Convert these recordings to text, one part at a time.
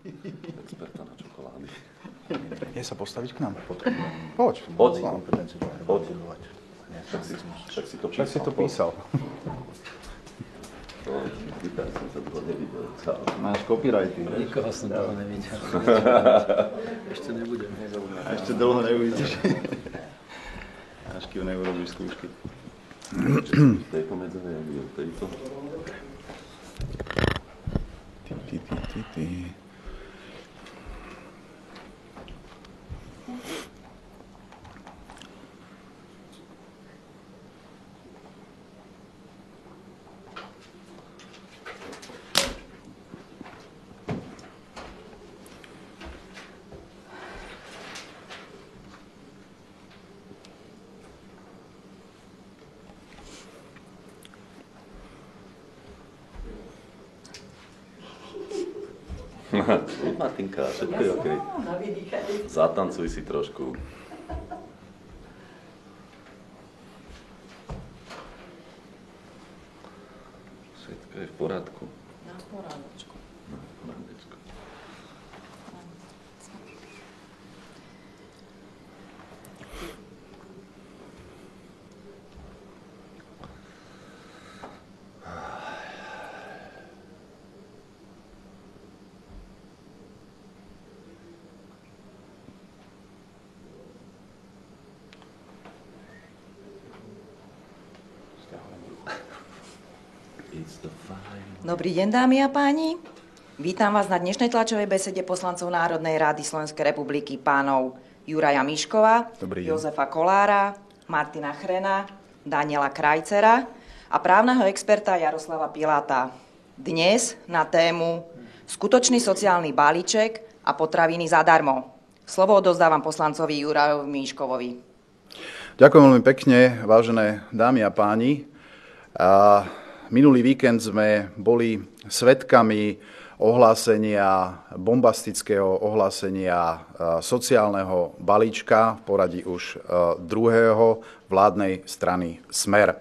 Experta na čokolády. Je sa postaviť k nám? Poď. Poď. Však si to písal. Však si to písal. Vypár som sa dlho nevidel. Máš copyrighty, vieš? Nikoho som dlho nevidel. Ešte nebudem. A ešte dlho neuvidíš. Až kým neurobíš skúšky. V tej pomedzovej ani v tejto. Ty. Martinka, všetko je okej. Zatancuj si trošku. Všetko je v porádku. Na porádečku. No, v porádečku. Dobrý deň, dámy a páni. Vítam vás na dnešnej tlačovej besede poslancov Národnej rady Slovenskej republiky pánov Juraja Miškova, Jozefa Kolára, Martina Chrena, Daniela Krajcera a právneho experta Jaroslava Piláta. Dnes na tému Skutočný sociálny balíček a potraviny zadarmo. Slovo odovzdávam poslancovi Jurajovi Miškovovi. Ďakujem veľmi pekne, vážené dámy a páni. Minulý víkend sme boli svedkami bombastického ohlásenia sociálneho balíčka v poradí už druhého vládnej strany Smer.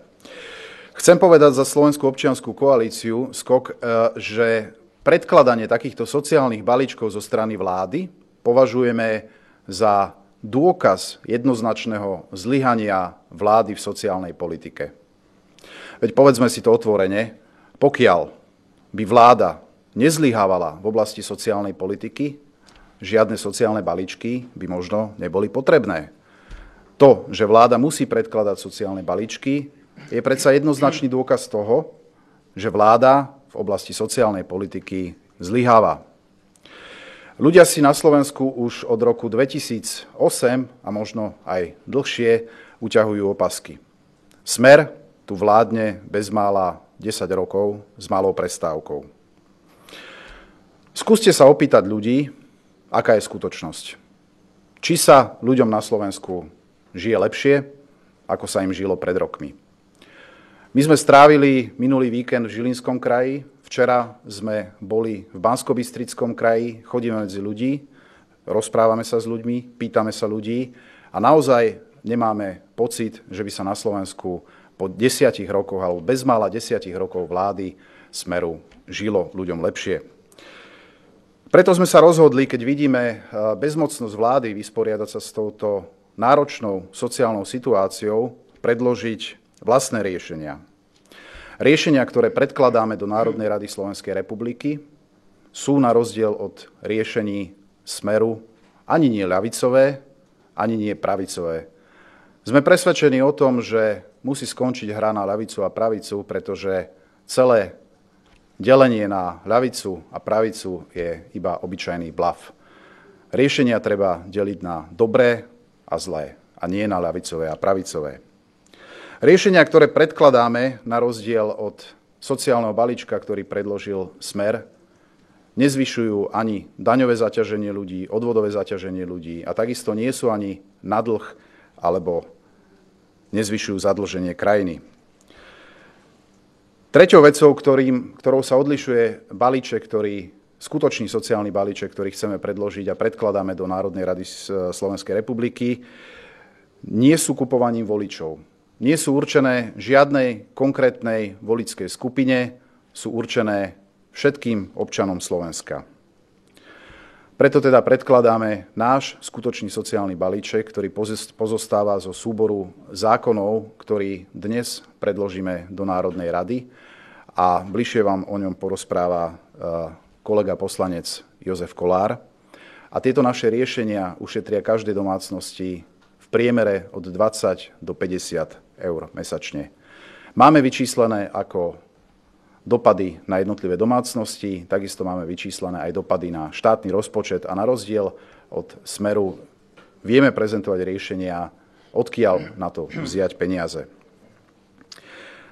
Chcem povedať za Slovenskú občiansku koalíciu SKOK, že predkladanie takýchto sociálnych balíčkov zo strany vlády považujeme za dôkaz jednoznačného zlyhania vlády v sociálnej politike. Veď povedzme si to otvorene, pokiaľ by vláda nezlyhávala v oblasti sociálnej politiky, žiadne sociálne balíčky by možno neboli potrebné. To, že vláda musí predkladať sociálne balíčky, je predsa jednoznačný dôkaz toho, že vláda v oblasti sociálnej politiky zlyháva. Ľudia si na Slovensku už od roku 2008 a možno aj dlhšie uťahujú opasky. Smer tu vládne bezmála 10 rokov s malou prestávkou. Skúste sa opýtať ľudí, aká je skutočnosť. Či sa ľuďom na Slovensku žije lepšie, ako sa im žilo pred rokmi. My sme strávili minulý víkend v Žilinskom kraji, včera sme boli v Banskobystrickom kraji, chodíme medzi ľudí, rozprávame sa s ľuďmi, pýtame sa ľudí a naozaj nemáme pocit, že by sa na Slovensku po 10 rokoch alebo bezmála 10 rokov vlády Smeru žilo ľuďom lepšie. Preto sme sa rozhodli, keď vidíme bezmocnosť vlády vysporiadať sa s touto náročnou sociálnou situáciou, predložiť vlastné riešenia. Riešenia, ktoré predkladáme do Národnej rady Slovenskej republiky, sú na rozdiel od riešení Smeru ani nie ľavicové, ani nie pravicové. Sme presvedčení o tom, že musí skončiť hra na ľavicu a pravicu, pretože celé delenie na ľavicu a pravicu je iba obyčajný blaf. Riešenia treba deliť na dobré a zlé, a nie na ľavicové a pravicové. Riešenia, ktoré predkladáme, na rozdiel od sociálneho balíčka, ktorý predložil Smer, nezvyšujú ani daňové zaťaženie ľudí, odvodové zaťaženie ľudí a takisto nie sú ani na dlh alebo nezvyšujú zadlženie krajiny. Treťou vecou, ktorou sa odlišuje balíček, skutočný sociálny balíček, ktorý chceme predložiť a predkladáme do Národnej rady Slovenskej republiky, nie sú kupovaním voličov. Nie sú určené žiadnej konkrétnej voličskej skupine, sú určené všetkým občanom Slovenska. Preto teda predkladáme náš skutočný sociálny balíček, ktorý pozostáva zo súboru zákonov, ktorý dnes predložíme do Národnej rady a bližšie vám o ňom porozpráva kolega poslanec Jozef Kolár. A tieto naše riešenia ušetria každej domácnosti v priemere od 20 do 50 eur mesačne. Máme vyčíslené ako dopady na jednotlivé domácnosti, takisto máme vyčíslené aj dopady na štátny rozpočet a na rozdiel od Smeru vieme prezentovať riešenia, odkiaľ na to vziať peniaze.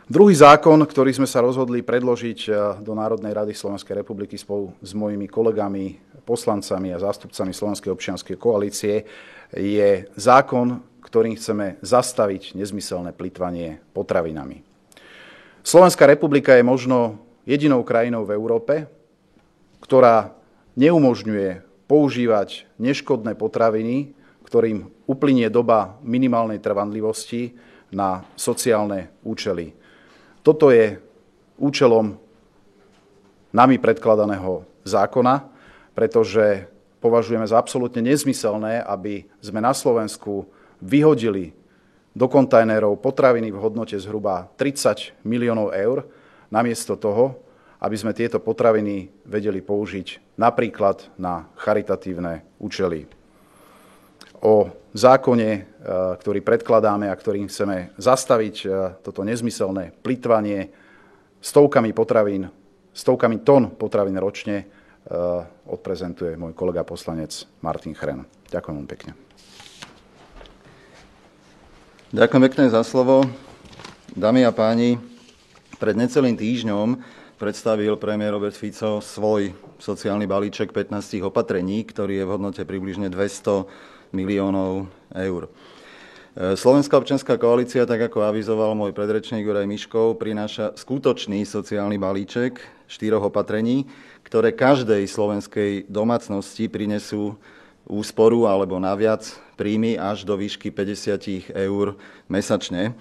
Druhý zákon, ktorý sme sa rozhodli predložiť do Národnej rady Slovenskej republiky spolu s mojimi kolegami, poslancami a zástupcami Slovenskej občianskej koalície, je zákon, ktorým chceme zastaviť nezmyselné plytvanie potravinami. Slovenská republika je možno jedinou krajinou v Európe, ktorá neumožňuje používať neškodné potraviny, ktorým uplynie doba minimálnej trvanlivosti na sociálne účely. Toto je účelom nami predkladaného zákona, pretože považujeme za absolútne nezmyselné, aby sme na Slovensku vyhodili do kontajnerov potraviny v hodnote zhruba 30 miliónov eur, namiesto toho, aby sme tieto potraviny vedeli použiť napríklad na charitatívne účely. O zákone, ktorý predkladáme a ktorým chceme zastaviť toto nezmyselné plytvanie stovkami tón potravín ročne, odprezentuje môj kolega poslanec Martin Chren. Ďakujem vám pekne. Ďakujem pekne za slovo. Dámy a páni, pred necelým týždňom predstavil premiér Robert Fico svoj sociálny balíček 15 opatrení, ktorý je v hodnote približne 200 miliónov eur. Slovenská občianská koalícia, tak ako avizoval môj predrečník Juraj Miškov, prináša skutočný sociálny balíček 4 opatrení, ktoré každej slovenskej domácnosti prinesú úsporu alebo naviac príjmy až do výšky 50 eur mesačne.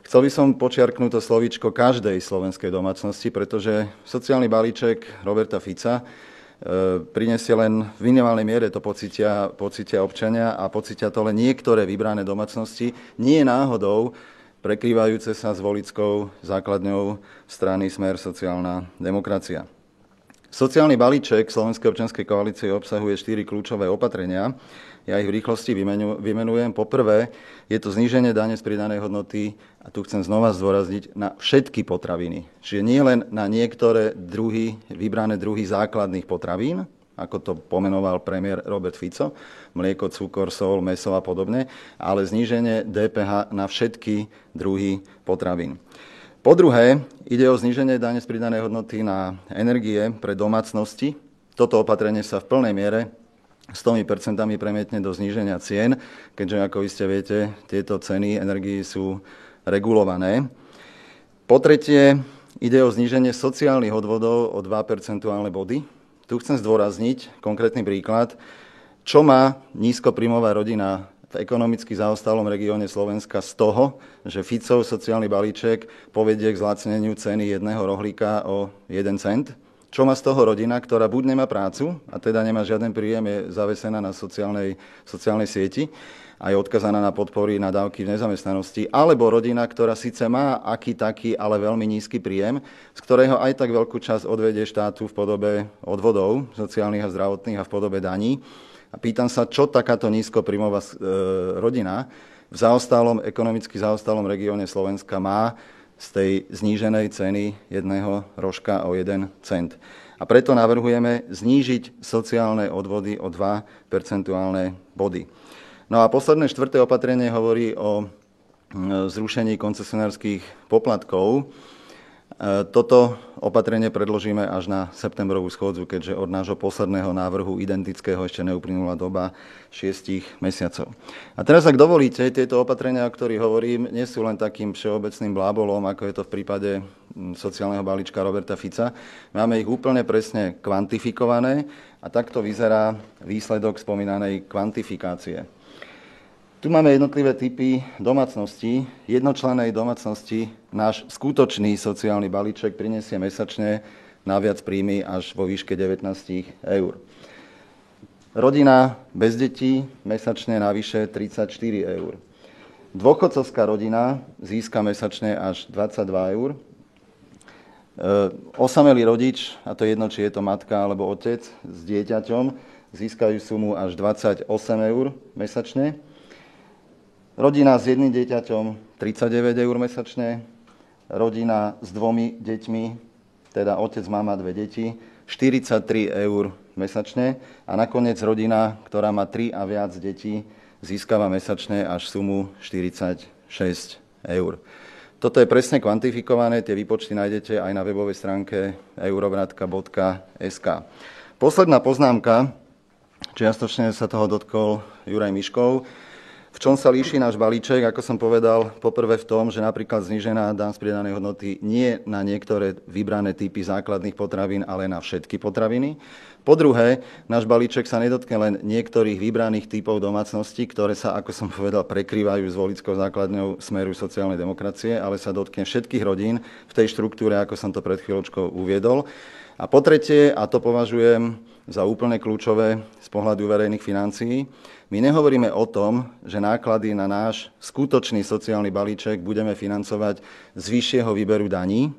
Chcel by som počiarknúť to slovíčko každej slovenskej domácnosti, pretože sociálny balíček Roberta Fica prinesie len v minimálnej miere, to pocítia občania a pocítia to len niektoré vybrané domácnosti, nie náhodou prekrývajúce sa s voličskou základňou strany Smer sociálna demokracia. Sociálny balíček Slovenskej občianskej koalície obsahuje 4 kľúčové opatrenia. Ja ich v rýchlosti vymenujem. Poprvé je to zníženie dane z pridanej hodnoty, a tu chcem znova zdôrazniť, na všetky potraviny. Čiže nie len na niektoré vybrané druhy základných potravín, ako to pomenoval premiér Robert Fico, mlieko, cukor, sol, mäso a podobne, ale zníženie DPH na všetky druhy potravín. Po druhé, ide o zníženie dane z pridanej hodnoty na energie pre domácnosti. Toto opatrenie sa v plnej miere 100% premietne do zníženia cien, keďže, ako iste viete, tieto ceny energií sú regulované. Po tretie, ide o zníženie sociálnych odvodov o 2 percentuálne body. Tu chcem zdôrazniť konkrétny príklad, čo má nízkopríjmová rodina v ekonomicky zaostalom regióne Slovenska z toho, že Ficov sociálny balíček povedie k zlacneniu ceny jedného rohlíka o 1 cent. Čo má z toho rodina, ktorá buď nemá prácu, a teda nemá žiaden príjem, je zavesená na sociálnej sieti a je odkazaná na podpory na dávky v nezamestnanosti, alebo rodina, ktorá síce má aký taký, ale veľmi nízky príjem, z ktorého aj tak veľkú časť odvedie štátu v podobe odvodov sociálnych a zdravotných a v podobe daní. A pýtam sa, čo takáto nízkopríjmová rodina v ekonomicky zaostalom regióne Slovenska má z tej zníženej ceny jedného rožka o 1 cent. A preto navrhujeme znížiť sociálne odvody o 2 percentuálne body. No a posledné 4. opatrenie hovorí o zrušení koncesionárskych poplatkov. Toto opatrenie predložíme až na septembrovú schôdzu, keďže od nášho posledného návrhu identického ešte neuplynula doba 6 mesiacov. A teraz, ak dovolíte, tieto opatrenia, o ktorých hovorím, nie sú len takým všeobecným blábolom, ako je to v prípade sociálneho balíčka Roberta Fica. Máme ich úplne presne kvantifikované a takto vyzerá výsledok spomínanej kvantifikácie. Tu máme jednotlivé typy domácností. Jednočlennej domácnosti náš skutočný sociálny balíček prinesie mesačne naviac príjmy až vo výške 19 eur. Rodina bez detí mesačne navyše 34 eur. Dôchodcovská rodina získa mesačne až 22 eur. Osamelý rodič, a to je jedno, či je to matka alebo otec s dieťaťom, získajú sumu až 28 eur mesačne. Rodina s jedným dieťaťom 39 eur mesačne. Rodina s 2 deťmi, teda otec, mama, 2 deti, 43 eur mesačne. A nakoniec rodina, ktorá má 3 a viac detí, získava mesačne až sumu 46 eur. Toto je presne kvantifikované, tie výpočty nájdete aj na webovej stránke eurovratka.sk. Posledná poznámka, čiastočne sa toho dotkol Juraj Miškov. V čom sa líši náš balíček? Ako som povedal, poprvé v tom, že napríklad znížená daň z pridanej hodnoty nie na niektoré vybrané typy základných potravín, ale na všetky potraviny. Po druhé, náš balíček sa nedotkne len niektorých vybraných typov domácností, ktoré sa, ako som povedal, prekrývajú s voličskou základňou Smeru sociálnej demokracie, ale sa dotkne všetkých rodín v tej štruktúre, ako som to pred chvíľočkou uviedol. A po tretie, a to považujem za úplne kľúčové z pohľadu verejných financií, my nehovoríme o tom, že náklady na náš skutočný sociálny balíček budeme financovať z vyššieho výberu daní,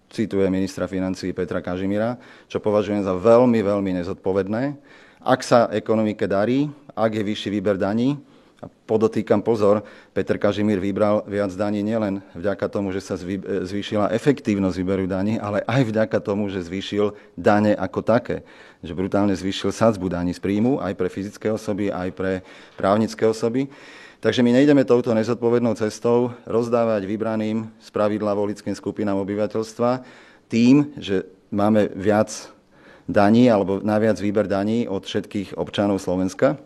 cituje ministra financií Petra Kažimíra, čo považujem za veľmi, veľmi nezodpovedné. Ak sa ekonomike darí, ak je vyšší výber daní, a podotýkam pozor, Peter Kažimír vybral viac daní nielen vďaka tomu, že sa zvýšila efektívnosť výberu daní, ale aj vďaka tomu, že zvýšil dane ako také. Že brutálne zvýšil sadzbu daní z príjmu aj pre fyzické osoby, aj pre právnické osoby. Takže my nejdeme touto nezodpovednou cestou rozdávať vybraným spravidla voličským skupinám obyvateľstva tým, že máme viac daní alebo naviac výber daní od všetkých občanov Slovenska,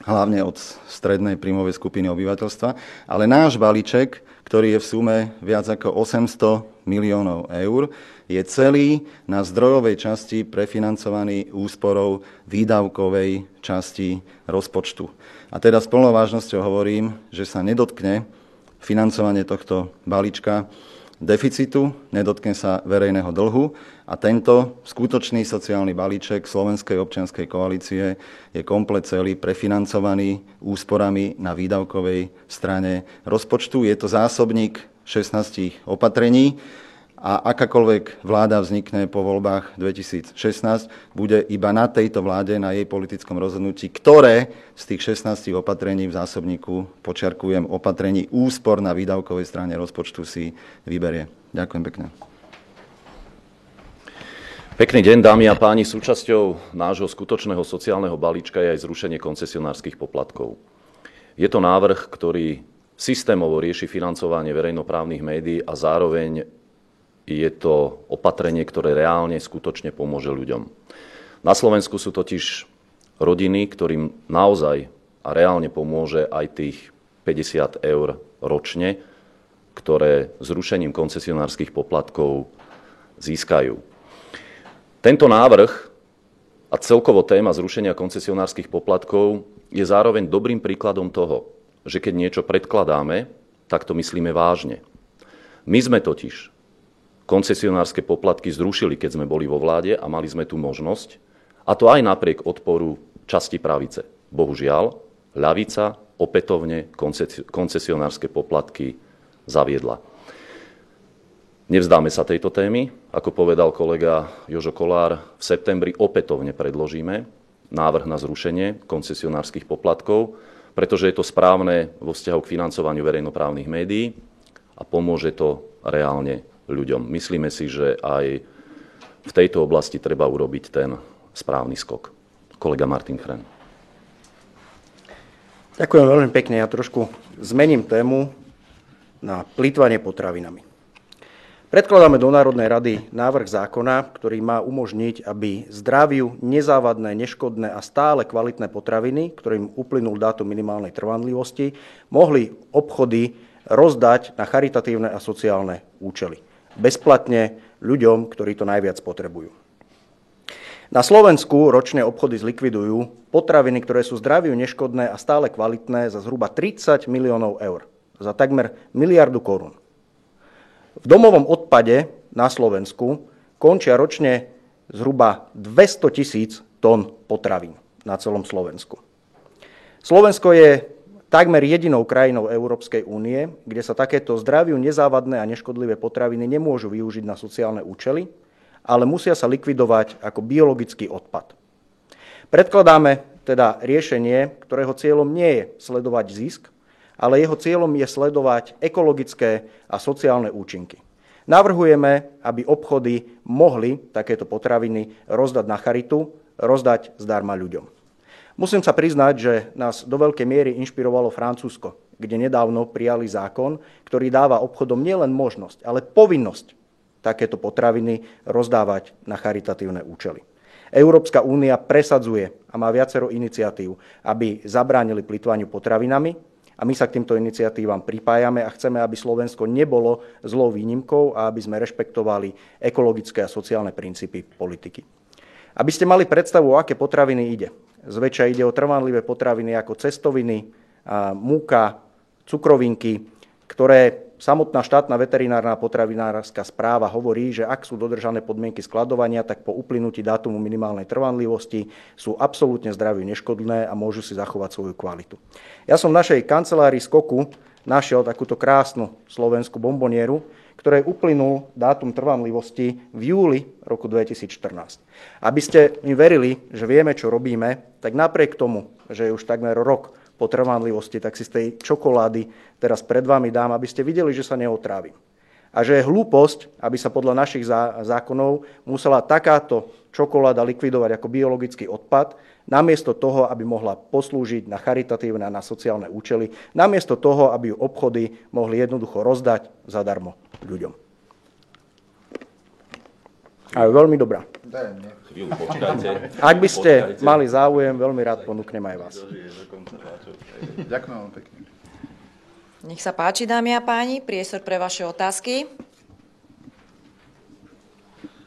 hlavne od strednej príjmovej skupiny obyvateľstva, ale náš balíček, ktorý je v sume viac ako 800 miliónov eur, je celý na zdrojovej časti prefinancovaný úsporou výdavkovej časti rozpočtu. A teda s plnou vážnosťou hovorím, že sa nedotkne financovanie tohto balíčka deficitu, nedotkne sa verejného dlhu a tento skutočný sociálny balíček Slovenskej občianskej koalície je komplet celý prefinancovaný úsporami na výdavkovej strane rozpočtu. Je to zásobník 16 opatrení a akákoľvek vláda vznikne po voľbách 2016, bude iba na tejto vláde, na jej politickom rozhodnutí, ktoré z tých 16 opatrení v zásobníku, počiarkujem, opatrení úspor na výdavkovej strane rozpočtu si vyberie. Ďakujem pekne. Pekný deň, dámy a páni. Súčasťou nášho skutočného sociálneho balíčka je aj zrušenie koncesionárskych poplatkov. Je to návrh, ktorý systémovo rieši financovanie verejnoprávnych médií a zároveň je to opatrenie, ktoré reálne, skutočne pomôže ľuďom. Na Slovensku sú totiž rodiny, ktorým naozaj a reálne pomôže aj tých 50 eur ročne, ktoré zrušením koncesionárskych poplatkov získajú. Tento návrh a celkovo téma zrušenia koncesionárskych poplatkov je zároveň dobrým príkladom toho, že keď niečo predkladáme, tak to myslíme vážne. My sme totiž koncesionárske poplatky zrušili, keď sme boli vo vláde a mali sme tu možnosť, a to aj napriek odporu časti pravice. Bohužiaľ, ľavica opätovne koncesionárske poplatky zaviedla. Nevzdáme sa tejto témy. Ako povedal kolega Jožo Kolár, v septembri opätovne predložíme návrh na zrušenie koncesionárskych poplatkov, pretože je to správne vo vzťahu k financovaniu verejnoprávnych médií a pomôže to reálne ľuďom. Myslíme si, že aj v tejto oblasti treba urobiť ten správny skok. Kolega Martin Chren. Ďakujem veľmi pekne. Ja trošku zmením tému na plytvanie potravinami. Predkladáme do Národnej rady návrh zákona, ktorý má umožniť, aby zdraviu nezávadné, neškodné a stále kvalitné potraviny, ktorým uplynul dátum minimálnej trvanlivosti, mohli obchody rozdať na charitatívne a sociálne účely. Bezplatne ľuďom, ktorí to najviac potrebujú. Na Slovensku ročne obchody zlikvidujú potraviny, ktoré sú zdraviu neškodné a stále kvalitné za zhruba 30 miliónov eur. Za takmer 1 miliardu korún. V domovom odpade na Slovensku končia ročne zhruba 200 000 tón potravín. na celom Slovensku. Slovensko je takmer jedinou krajinou Európskej únie, kde sa takéto zdraviu nezávadné a neškodlivé potraviny nemôžu využiť na sociálne účely, ale musia sa likvidovať ako biologický odpad. Predkladáme teda riešenie, ktorého cieľom nie je sledovať zisk, ale jeho cieľom je sledovať ekologické a sociálne účinky. Navrhujeme, aby obchody mohli takéto potraviny rozdať na charitu, rozdať zdarma ľuďom. Musím sa priznať, že nás do veľkej miery inšpirovalo Francúzsko, kde nedávno prijali zákon, ktorý dáva obchodom nielen možnosť, ale povinnosť takéto potraviny rozdávať na charitatívne účely. Európska únia presadzuje a má viacero iniciatív, aby zabránili plytvaniu potravinami, a my sa k týmto iniciatívam pripájame a chceme, aby Slovensko nebolo zlou výnimkou a aby sme rešpektovali ekologické a sociálne princípy politiky. Aby ste mali predstavu, o aké potraviny ide. Zväčša ide o trvanlivé potraviny ako cestoviny, múka, cukrovinky, ktoré samotná štátna veterinárna potravinárska správa hovorí, že ak sú dodržané podmienky skladovania, tak po uplynutí dátumu minimálnej trvanlivosti sú absolútne zdraviu neškodné a môžu si zachovať svoju kvalitu. Ja som v našej kancelárii Skoku našiel takúto krásnu slovenskú bombonieru, ktorej uplynul dátum trvanlivosti v júli roku 2014. Aby ste mi verili, že vieme, čo robíme, tak napriek tomu, že je už takmer rok po trvanlivosti, tak si z tej čokolády teraz pred vami dám, aby ste videli, že sa neotrávim. A že je hlúposť, aby sa podľa našich zákonov musela takáto čokoláda likvidovať ako biologický odpad, namiesto toho, aby mohla poslúžiť na charitatívne a na sociálne účely, namiesto toho, aby ju obchody mohli jednoducho rozdať zadarmo ľuďom. A je veľmi dobrá. Ak by ste mali záujem, veľmi rád ponúknem aj vás. Ďakujem vám pekne. Nech sa páči, dámy a páni, priestor pre vaše otázky.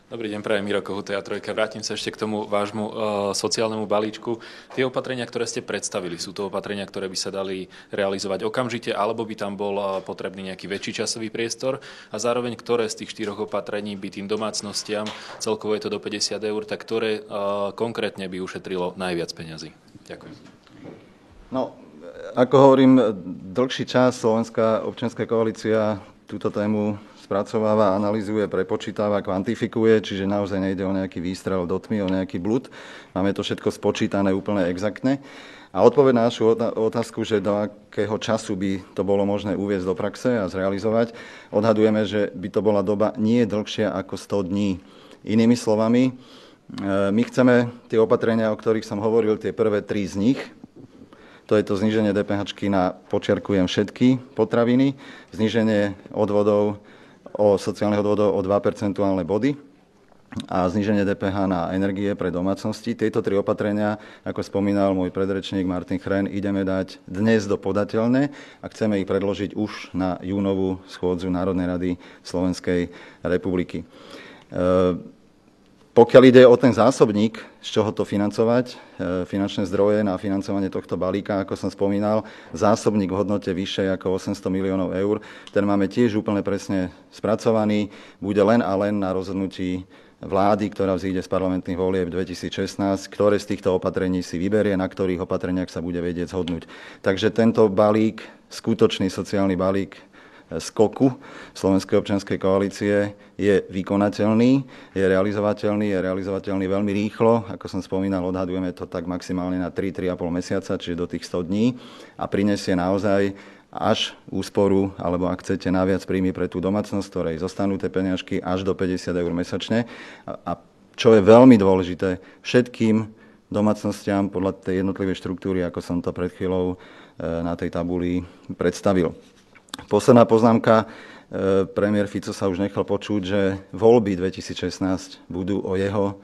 Dobrý deň, prajem Miro Kohuta, Trojka. Vrátim sa ešte k tomu vášmu sociálnemu balíčku. Tie opatrenia, ktoré ste predstavili, sú to opatrenia, ktoré by sa dali realizovať okamžite, alebo by tam bol potrebný nejaký väčší časový priestor a zároveň, ktoré z tých 4 opatrení by tým domácnostiam, celkovo je to do 50 eur, tak ktoré konkrétne by ušetrilo najviac peňazí? Ďakujem. No, ako hovorím, dlhší čas Slovenská občianska koalícia túto tému spracováva, analyzuje, prepočítava, kvantifikuje, čiže naozaj nejde o nejaký výstrel do tmy, o nejaký blud. Máme to všetko spočítané úplne exaktne. A odpoveď na našu otázku, že do akého času by to bolo možné uviesť do praxe a zrealizovať, odhadujeme, že by to bola doba nie dlhšia ako 100 dní. Inými slovami, my chceme tie opatrenia, o ktorých som hovoril, tie prvé 3 z nich, to je to zníženie DPH na, počiarkujem, všetky potraviny, zníženie odvodov sociálnych odvodov o 2 percentuálne body a zníženie DPH na energie pre domácnosti. Tieto 3 opatrenia, ako spomínal môj predrečník Martin Chren, ideme dať dnes do podateľne a chceme ich predložiť už na júnovú schôdzu Národnej rady Slovenskej republiky. Pokiaľ ide o ten zásobník, z čoho to financovať, finančné zdroje na financovanie tohto balíka, ako som spomínal, zásobník v hodnote vyššej ako 800 miliónov eur, ten máme tiež úplne presne spracovaný, bude len a len na rozhodnutí vlády, ktorá vzíde z parlamentných volieb 2016, ktoré z týchto opatrení si vyberie, na ktorých opatreniach sa bude vedieť zhodnúť. Takže tento balík, skutočný sociálny balík Skoku Slovenskej občianskej koalície je vykonateľný, je realizovateľný veľmi rýchlo. Ako som spomínal, odhadujeme to tak maximálne na 3-3,5 mesiaca, čiže do tých 100 dní a prinesie naozaj až úsporu, alebo ak chcete naviac príjmy pre tú domácnosť, ktorej zostanú tie peniažky až do 50 eur mesačne. A čo je veľmi dôležité, všetkým domácnostiam podľa tej jednotlivej štruktúry, ako som to pred chvíľou na tej tabuli predstavil. Posledná poznámka. Premiér Fico sa už nechal počuť, že voľby 2016 budú o jeho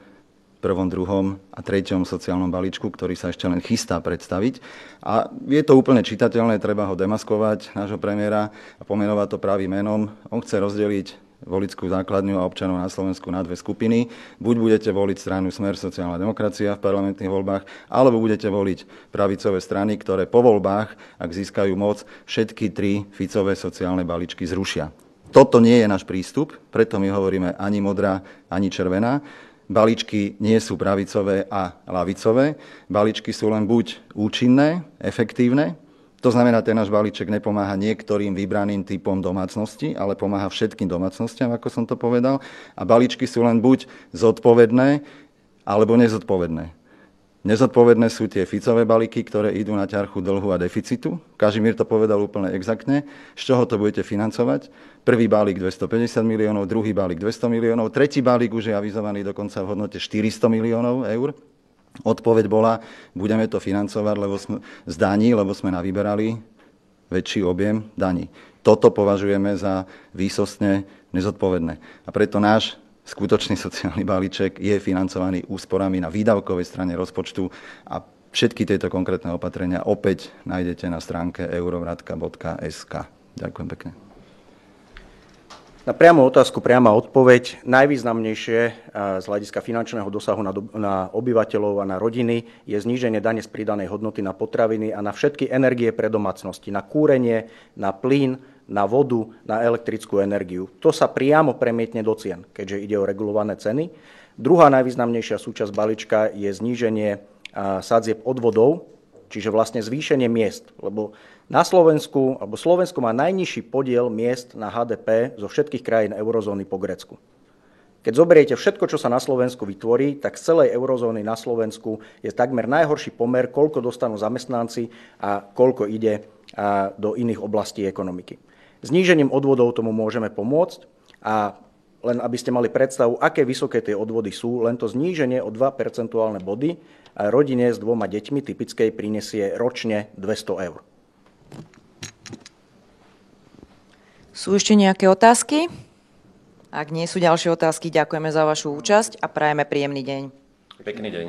1., 2. a 3. sociálnom balíčku, ktorý sa ešte len chystá predstaviť. A je to úplne čitateľné, treba ho demaskovať, nášho premiéra, a pomenovať to pravým menom. On chce rozdeliť voličskú základňu a občanov na Slovensku na 2 skupiny. Buď budete voliť stranu Smer sociálna demokracia v parlamentných voľbách, alebo budete voliť pravicové strany, ktoré po voľbách, ak získajú moc, všetky 3 Ficové sociálne balíčky zrušia. Toto nie je náš prístup, preto my hovoríme ani modrá, ani červená. balíčky nie sú pravicové a ľavicové. Balíčky sú len buď účinné, efektívne, to znamená, ten náš balíček nepomáha niektorým vybraným typom domácnosti, ale pomáha všetkým domácnostiam, ako som to povedal. A balíčky sú len buď zodpovedné, alebo nezodpovedné. Nezodpovedné sú tie Ficové balíky, ktoré idú na ťarchu dlhu a deficitu. Kažimír to povedal úplne exaktne. Z čoho to budete financovať? Prvý balík 250 miliónov, druhý balík 200 miliónov, tretí balík už je avizovaný dokonca v hodnote 400 miliónov eur. Odpoveď bola, budeme to financovať z daní, lebo sme navyberali väčší objem daní. Toto považujeme za výsostne nezodpovedné. A preto náš skutočný sociálny balíček je financovaný úsporami na výdavkovej strane rozpočtu a všetky tieto konkrétne opatrenia opäť nájdete na stránke eurovratka.sk. Ďakujem pekne. Na priamu otázku, priama odpoveď. Najvýznamnejšie z hľadiska finančného dosahu na obyvateľov a na rodiny je zníženie dane z pridanej hodnoty na potraviny a na všetky energie pre domácnosti. Na kúrenie, na plyn, na vodu, na elektrickú energiu. To sa priamo premietne do cien, keďže ide o regulované ceny. Druhá najvýznamnejšia súčasť balíčka je zníženie sadzieb odvodov, čiže vlastne zvýšenie miest, lebo na Slovensku, alebo Slovensko má najnižší podiel miest na HDP zo všetkých krajín eurozóny po Grécku. Keď zoberiete všetko, čo sa na Slovensku vytvorí, tak z celej eurozóny na Slovensku je takmer najhorší pomer, koľko dostanú zamestnanci a koľko ide do iných oblastí ekonomiky. Znížením odvodov tomu môžeme pomôcť a len aby ste mali predstavu, aké vysoké tie odvody sú, len to zníženie o 2 percentuálne body rodine s 2 deťmi typickej prinesie ročne 200 eur. Sú ešte nejaké otázky? Ak nie sú ďalšie otázky, ďakujeme za vašu účasť a prajeme príjemný deň. Pekný deň.